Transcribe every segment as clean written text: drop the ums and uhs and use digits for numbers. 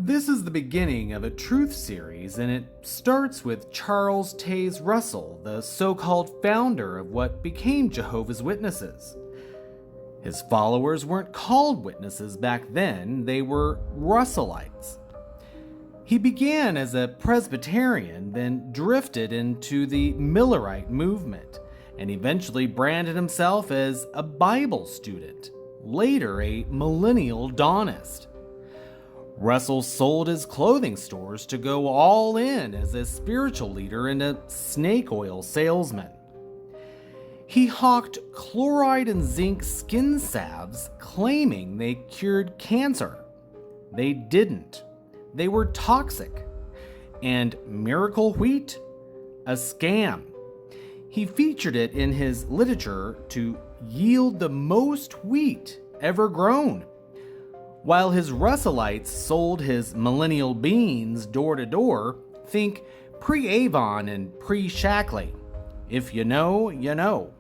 This is the beginning of a truth series, and it starts with Charles Taze Russell, the so-called founder of what became Jehovah's Witnesses. His followers weren't called witnesses back then, they were Russellites. He began as a Presbyterian, then drifted into the Millerite movement, and eventually branded himself as a Bible student, later a millennial Dawnist. Russell sold his clothing stores to go all in as a spiritual leader and a snake oil salesman. He hawked chloride and zinc skin salves, claiming they cured cancer. They didn't. They were toxic. And miracle wheat? A scam. He featured it in his literature to yield the most wheat ever grown. While his Russellites sold his millennial beans door to door, think pre-Avon and pre-Shackley. If you know, you know.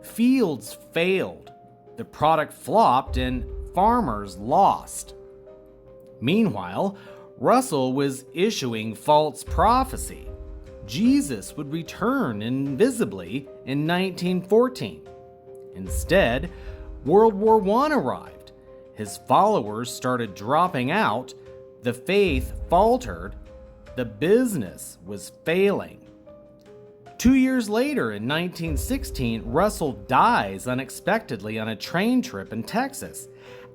Fields failed, the product flopped, and farmers lost. Meanwhile, Russell was issuing false prophecy. Jesus would return invisibly in 1914. Instead, World War I arrived. His followers started dropping out, the faith faltered, the business was failing. 2 years later, in 1916, Russell dies unexpectedly on a train trip in Texas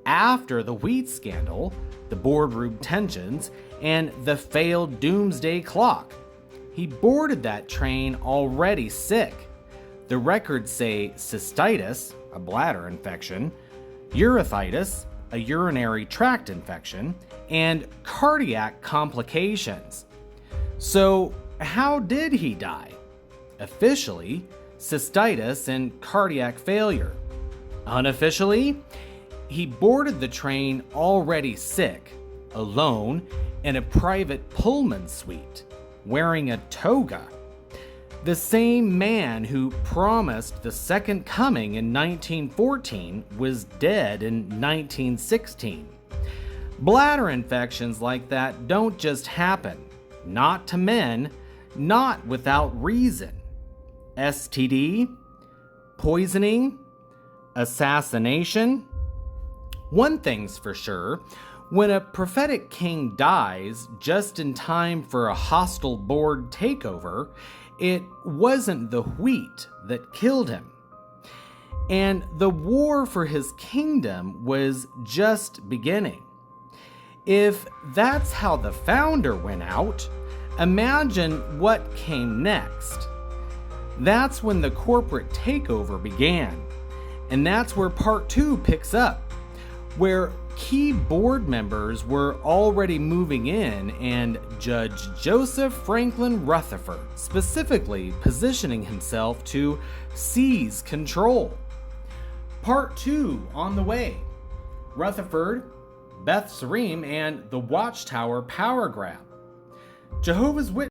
after the wheat scandal, the boardroom tensions, and the failed doomsday clock. He boarded that train already sick. The records say cystitis, a bladder infection, urethritis, a urinary tract infection, and cardiac complications. So, how did he die? Officially, cystitis and cardiac failure. Unofficially, he boarded the train already sick, alone, in a private Pullman suite, wearing a toga. The same man who promised the second coming in 1914 was dead in 1916. Bladder infections like that don't just happen. Not to men, not without reason. STD, poisoning, assassination. One thing's for sure, when a prophetic king dies just in time for a hostile board takeover, it wasn't the wheat that killed him. And the war for his kingdom was just beginning. If that's how the founder went out, imagine what came next. That's when the corporate takeover began. And that's where part 2 picks up, where key board members were already moving in and Judge Joseph Franklin Rutherford specifically positioning himself to seize control. Part 2 on the way. Rutherford, Beth Sarim, and the Watchtower power grab. Jehovah's Witnesses